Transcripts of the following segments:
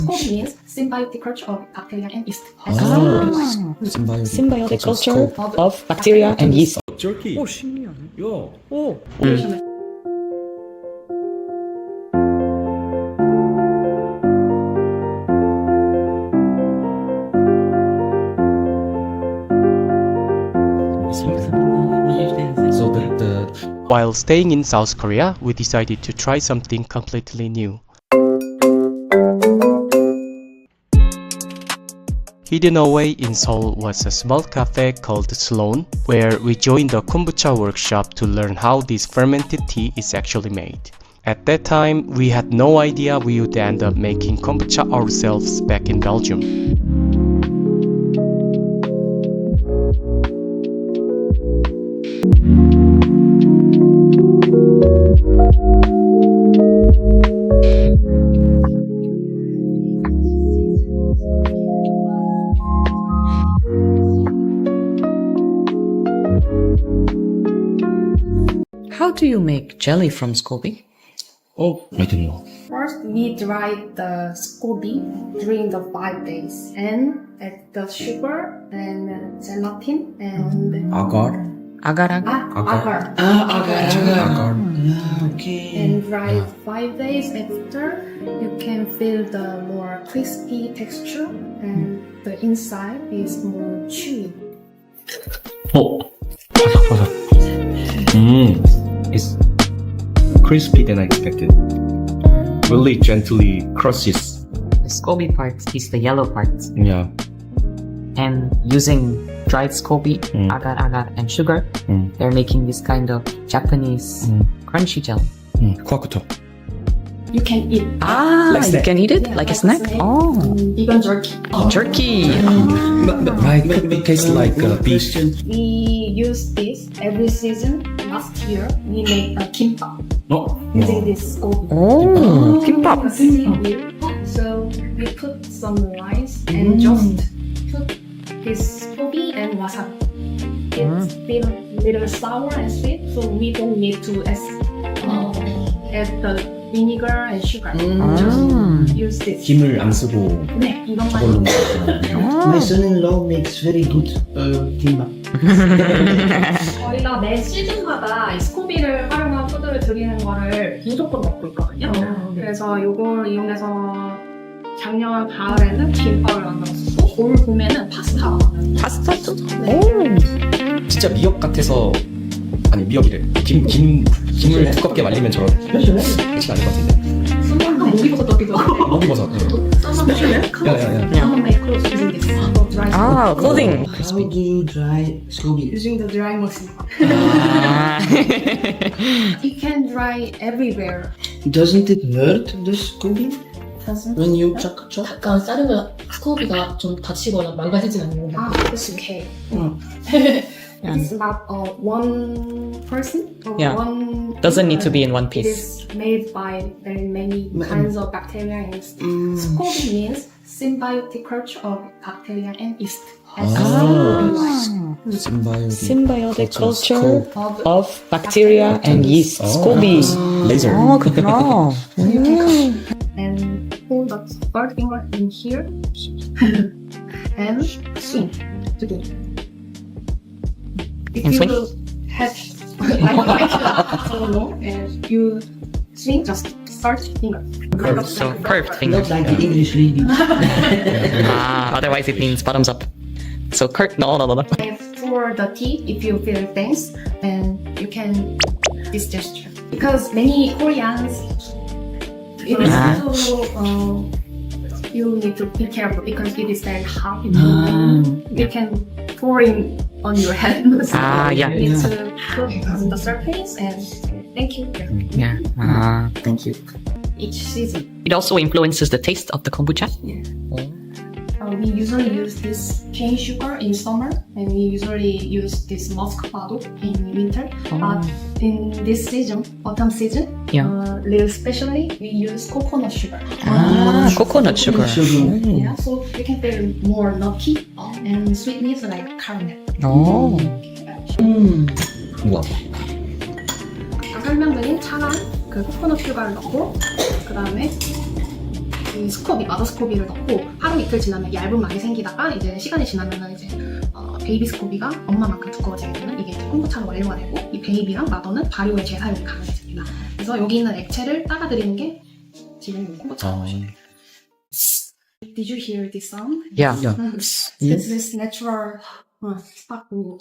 SCOBY means symbiotic culture of bacteria and yeast. Symbiotic culture of bacteria and yeast. Jerky. 오, 신기하네. 야. 오. While staying in South Korea, we decided to try something completely new. Hidden away in Seoul was a small cafe called Slown, where we joined a Kombucha workshop to learn how this fermented tea is actually made. At that time, we had no idea we would end up making kombucha ourselves back in Belgium. How do you make jelly from SCOBY? Oh, I don't know. First, we dried the SCOBY during the 5 days and add the sugar and gelatin and Agar. 아가랑? agar. Agar. Okay. And dry 5 days after, you can feel the more crispy texture and the inside is more chewy. Oh. It's crispy than I expected. Really gently crushes. The SCOBY part is the yellow part. Yeah. And using dried SCOBY, agar, and sugar, they're making this kind of Japanese crunchy jelly. Kohakuto. You can eat You snack. can eat it like a snack? Oh, vegan jerky. jerky. Right, it tastes like beef. We use this every season. Last year, we made a kimbap Oh. using this SCOBY. Oh, kimbap. So we put some rice and just put this SCOBY and wasabi. It's still a little sour and sweet, so we don't need to add the vinegar and sugar. Just use this. 김을 안 쓰고 네, 이것만. 저걸로 먹었구나. My son-in-law makes very good kimbap. 저희가 매 시즌마다 이 스코비를 활용한 푸드를 드리는 거를 무조건 먹고 있거든요. 그래서 요걸 이용해서 작년 가을에는 김밥을 만들었었고 올 봄에는 파스타. 파스타도? 진짜 미역 같아서 아니 미역이래. 김을 두껍게 말리면 저런 그렇진 않을 것 같은데. 목이버섯 넣기도 하고. 먹이버섯. 야야야. Someone make clothes using this. Dry Ah, clothing. How do you dry SCOBY? using the dry machine. You can dry everywhere. Doesn't it hurt the SCOBY when you chop? 약간 자르면 스코비가 좀 다치거나 망가지진 않는 건가? It's okay. Yeah. It's about one person or Yeah. one. Doesn't need to be in one It piece. is made by very many kinds of bacteria and yeast. SCOBY means symbiotic culture of bacteria and yeast. Symbiotic culture of bacteria and yeast. SCOBY. 레이저. 아, 그렇구나. And pull the third finger in here and swing together. If And you swing? have so long and you swing just third finger. Curved, so curved finger. Not like the English lady. Otherwise it means bottoms up. So curved, no. And for the tea, if you feel things, and you can this gesture. Because many Koreans, it is also you need to be careful because it is very hot. You can pour in on your head. So Yeah. you need to put on the surface and thank you. Yeah. Thank you. Each season. It also influences the taste of the kombucha. We usually use this cane sugar in summer, and we usually use this muscovado in winter. But in this season, autumn season, little specially, we use coconut sugar. Coconut sugar. Yeah, so you can feel more nutty and sweetness like caramel. Oh. 우와. 아까 설명드린 차랑 그 코코넛 슈가를 넣고 그 다음에 이 이 스코비, 마더 스코비를 넣고 하루 이틀 지나면 얇은 막이 생기다가 이제 시간이 지나면은 이제 베이비 스코비가 엄마만큼 두꺼워지게 되는 이게 이제 콤부차로 완료가 되고 이 베이비랑 마더는 발효의 재사용이 가능해집니다. 그래서 여기 있는 액체를 따라드리는 게 지금 이 콤부차라고 보시면 돼요. Did you hear this sound? Yeah. It's this natural sparkle.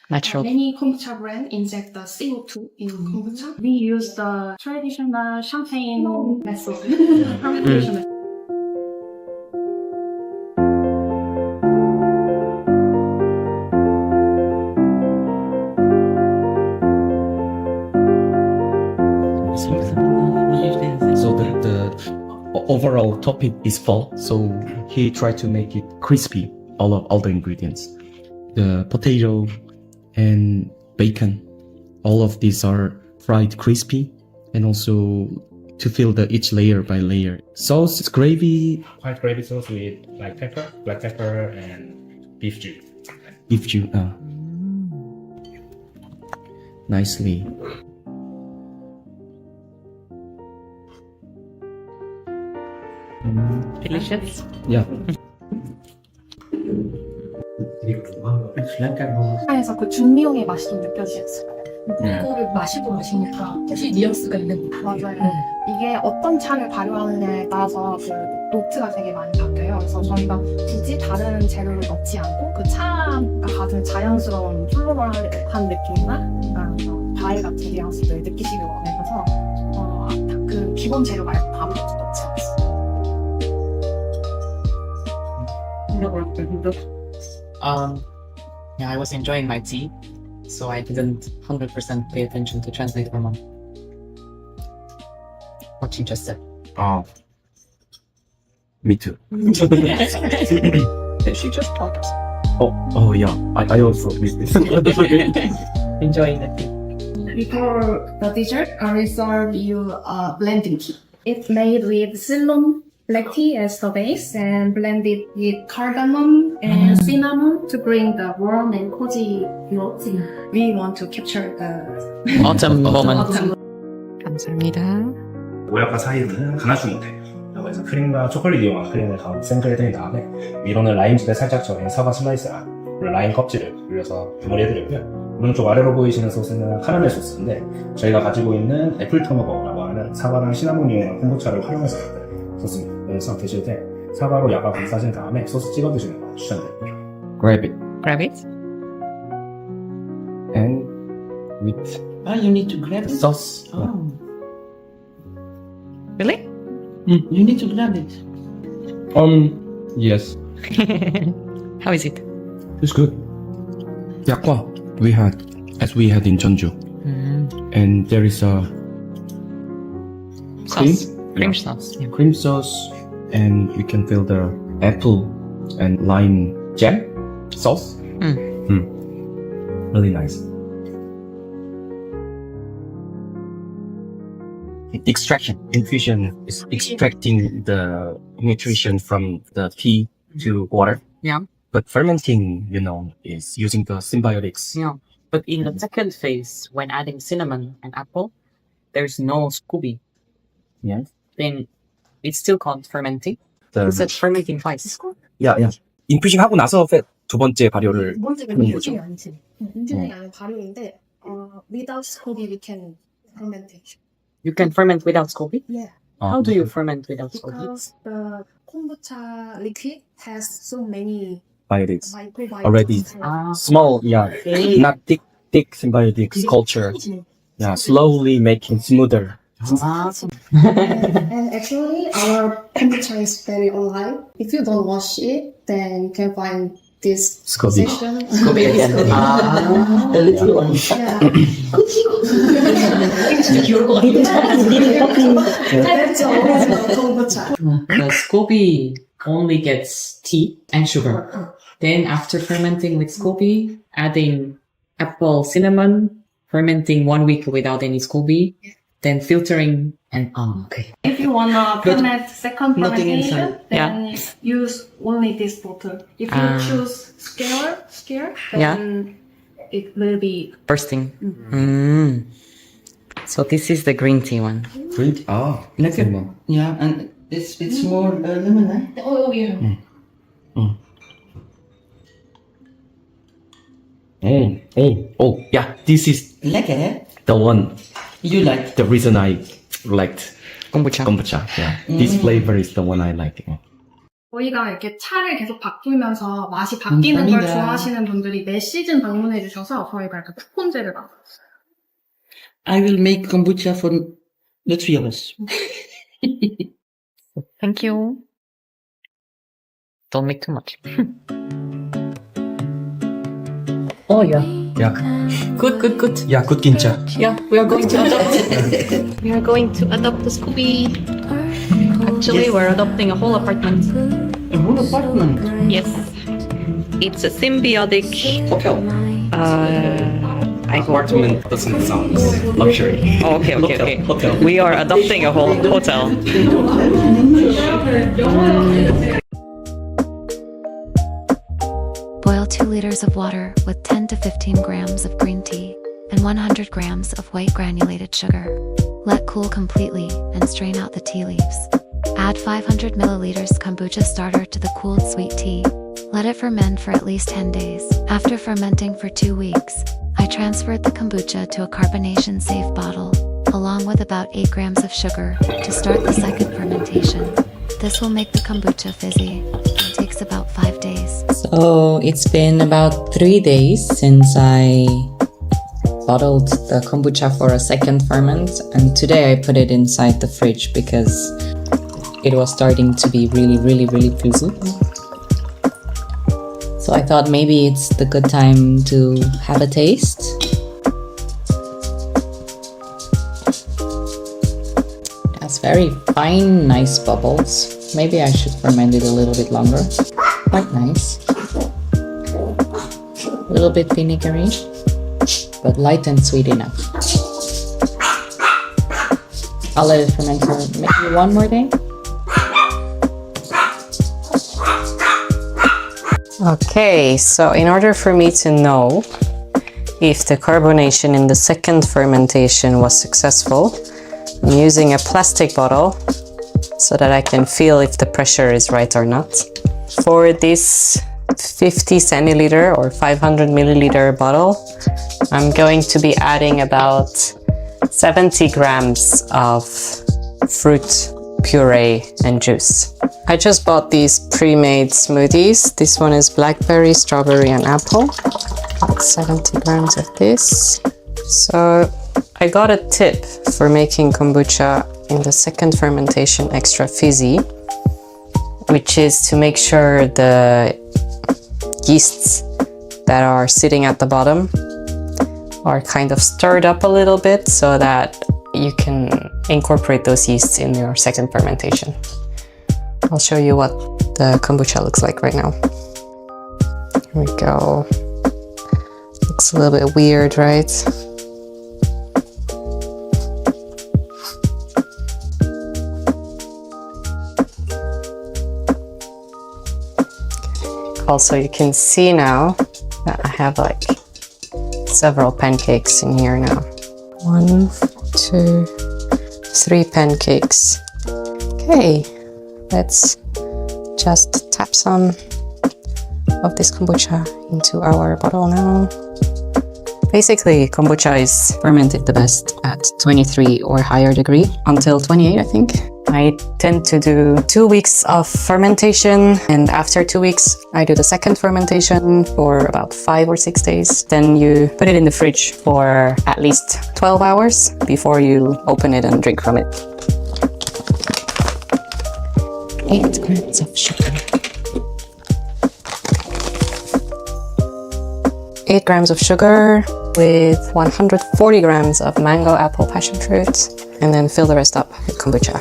Natural. Many kombucha brands inject the CO2 in kombucha. We use the traditional champagne method, fermentation method. So the overall topic is fall. So he tried to make it crispy. All the ingredients, the potato and bacon, all of these are fried crispy, and also to fill the each layer by layer. Sauce is gravy, White gravy sauce with like pepper, black pepper, and beef juice. beef juice. Nicely. Delicious. Yeah. 에서 그 준비용의 맛이 좀 느껴지셨어요. 이거를 마시고 마시니까 혹시 뉘앙스가 있는 거 맞아요. 이게 어떤 차를 발효하느냐에 따라서 그 노트가 되게 많이 바뀌어요. 그래서 저희가 굳이 다른 재료를 넣지 않고 그 차가 가진 자연스러운 플로럴한 느낌이나 과일 같은 뉘앙스를 느끼시길 원해서 그 기본 재료 말고 아무것도 넣지 않았어요. Yeah, I was enjoying my tea, so I didn't 100% pay attention to translate for mom. What you just said. Oh. Me too. She just talked. Oh yeah. I also miss this. Enjoying the tea. Before the dessert, I will serve you a blending tea. It's made with Slown black tea as the base and blended with cardamom and cinnamon to bring the warm and cozy feel. We want to capture the Autumn moment. autumn. 감사합니다. 모약과 사이드는 가나슈 모델이라고 해서 크림과 초콜릿 이용한 크림을 가운데 생크해드린 다음에 위로는 라임즙에 살짝 절인 사과 슬라이스랑 라임 껍질을 올려서 마무리해드렸고요. 오른쪽 아래로 보이시는 소스는 카라멜 소스인데 저희가 가지고 있는 애플 터머버라고 하는 사과랑 시나몬 이용한 콤부차를 활용해서 만든 소스입니다. 그래서 드실 때 사과로 약간 감싸신 다음에 소스 찍어 드시는 거 추천드립니다. Grab it. Grab it. And with You need to grab it? sauce. Oh. Really? You need to grab it. Yes. How is it? It's good. Yakwa we had in Jeonju. And there is a Sauce. Cream Yeah. sauce. Yeah. cream sauce, and we can feel the apple and lime jam sauce. Really nice. Extraction. Infusion is extracting the nutrition from the tea to water. Yeah. But fermenting, is using the symbiotics. Yeah. But in the second phase, when adding cinnamon and apple, there's no SCOBY. Yeah. Then it's still called fermenting. The, It's fermenting twice. yeah. 인퓨징 하고 나서 두 번째 발효를 두 번째가 하는 인퓨징이 거죠. 아니지. 인퓨징이 아니라 발효인데 without SCOBY we can fermentation. You can ferment without SCOBY? Yeah. How do you ferment without SCOBY? Because the kombucha liquid has so many Symbiotics. microbiomes. Already. Small, not thick symbiotics culture. Yeah, slowly making smoother. And actually, our kombucha is very alive. If you don't wash it, then you can find this SCOBY. section. SCOBY again. A little one. Yeah. 진짜 귀여울 것 같은데 That's all kombucha. The SCOBY only gets tea and sugar. Then after fermenting with SCOBY, adding apple cinnamon, fermenting 1 week without any SCOBY, then filtering and okay. If you wanna ferment second nothing fermentation, inside. then use only this bottle. If you choose scare, then it will be Bursting. So this is the green tea one. Green tea. Like yeah, and It's more lemon, eh? Oh, yeah. Yeah, this is Lekker, hè? the one. You like? The reason I liked Kombucha. kombucha. Yeah, this flavor is the one I like. 저희가 이렇게 차를 계속 바꾸면서 맛이 바뀌는 걸 감사합니다. 좋아하시는 분들이 매 시즌 방문해 주셔서 저희가 이렇게 쿠폰제를 막 I will make kombucha for the three of us. Thank you. Don't make too much. Oh yeah. 야, Good. 야, 굿긴짜. Yeah, we are going to adopt. We are going to adopt the Scooby. Actually, we're adopting a whole apartment. A whole apartment. Yes. It's a symbiotic Hotel. Apartment doesn't sound luxury. Oh, okay. Hotel. We are adopting a whole hotel. Boil 2 liters of water with 10 to 15 grams of green tea and 100 grams of white granulated sugar. Let cool completely and strain out the tea leaves. Add 500 milliliters kombucha starter to the cooled sweet tea. Let it ferment for at least 10 days. After fermenting for 2 weeks, I transferred the kombucha to a carbonation-safe bottle, along with about 8 grams of sugar, to start the second fermentation. This will make the kombucha fizzy. It takes about 5 days. So it's been about 3 days since I bottled the kombucha for a second ferment, and today I put it inside the fridge because it was starting to be really fizzy. So I thought maybe it's the good time to have a taste. That's very fine, nice bubbles. Maybe I should ferment it a little bit longer. Quite nice. A little bit vinegary, but light and sweet enough. I'll let it ferment for maybe 1 more day. Okay, so in order for me to know if the carbonation in the second fermentation was successful, I'm using a plastic bottle so that I can feel if the pressure is right or not. For this 50 centiliter or 500 milliliter bottle, I'm going to be adding about 70 grams of fruit puree and juice. I just bought these pre-made smoothies. This one is blackberry, strawberry and apple. About 70 grams of this. So I got a tip for making kombucha in the second fermentation extra fizzy, which is to make sure the yeasts that are sitting at the bottom are kind of stirred up a little bit so that you can incorporate those yeasts in your second fermentation. I'll show you what the kombucha looks like right now. Here we go. Looks a little bit weird, right? Also, you can see now that I have like several pancakes in here now. 1, 2, 3 pancakes. Okay, let's just tap some of this kombucha into our bottle now. Basically, kombucha is fermented the best at 23 or higher degree until 28, I think. I tend to do 2 weeks of fermentation, and after 2 weeks I do the second fermentation for about 5 or 6 days. Then you put it in the fridge for at least 12 hours before you open it and drink from it. 8 grams of sugar. 8 grams of sugar with 140 grams of mango, apple, passion fruit, and then fill the rest up with kombucha.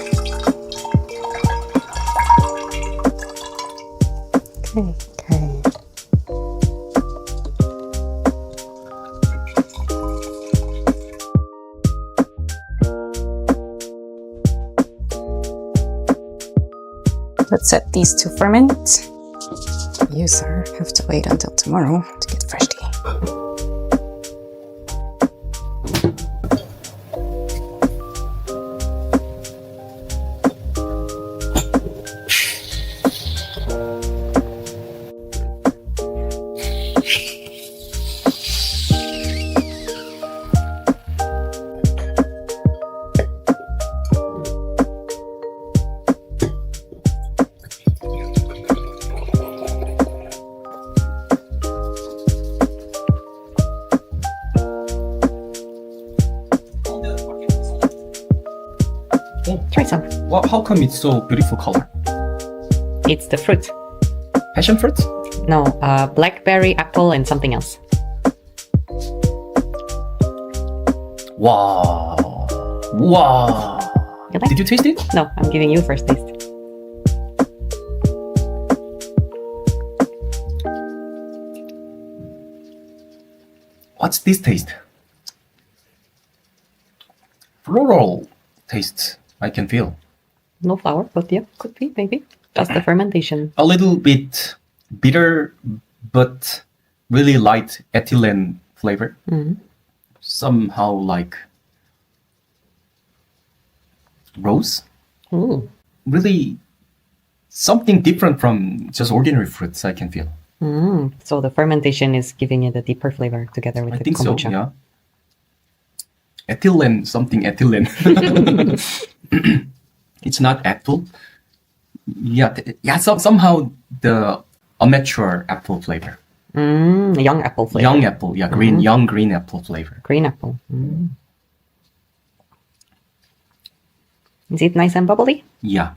Okay. Let's set these to ferment. You, sir, have to wait until tomorrow to get fresh tea. how come it's so beautiful color? It's the fruit. Passion fruit? No, blackberry, apple, and something else. Wow. Wow. You like? Did you taste it? No, I'm giving you first taste. What's this taste? Floral taste, I can feel. No flower, but yeah, could be, maybe. That's the fermentation. A little bit bitter, but really light ethylene flavor. Mhm. Somehow like rose. Ooh. Really something different from just ordinary fruits, I can feel. So the fermentation is giving it a deeper flavor together with I the think kombucha. so, yeah. Ethylene, something ethylene. It's not apple. Yeah, somehow the amateur apple flavor. Young apple flavor. Young apple, yeah, young green apple flavor. Green apple. Is it nice and bubbly? Yeah,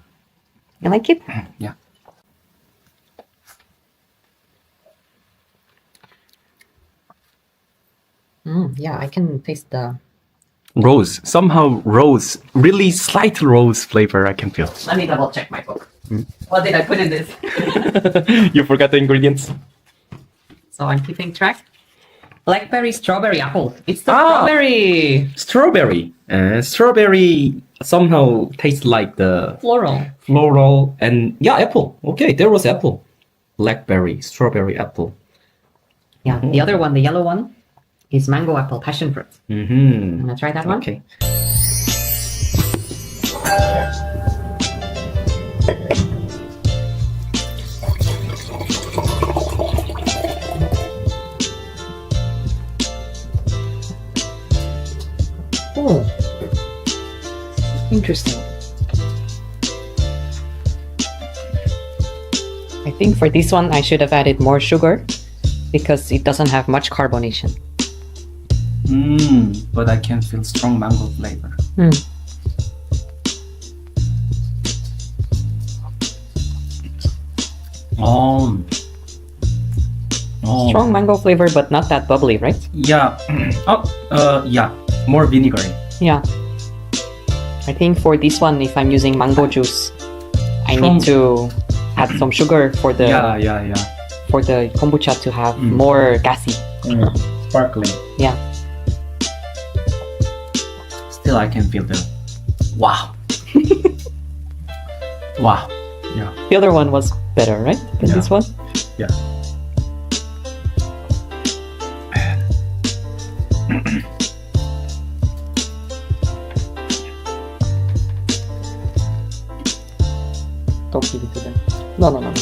You like it? yeah. Yeah, I can taste the... Rose, somehow rose, really slight rose flavor I can feel. Let me double check my book. What did I put in this? You forgot the ingredients? So I'm keeping track. Blackberry, strawberry, apple. It's the strawberry. Strawberry. Strawberry somehow tastes like the Floral. and yeah, apple. Okay, there was apple. Blackberry, strawberry, apple. Yeah, the other one, the yellow one, is mango, apple, passion fruit. Mm-hmm. Wanna try that one? Okay. Oh, interesting. I think for this one, I should have added more sugar because it doesn't have much carbonation. But I can feel strong mango flavor. Strong mango flavor, but not that bubbly, right? Yeah. Yeah. More vinegary. Yeah. I think for this one, if I'm using mango juice, I need to add some sugar for the Yeah. for the kombucha to have more gassy. Sparkling. Yeah. Still, I can feel the wow. Wow. Yeah. The other one was better, right? Than this one? Yeah. Don't give it to them. No.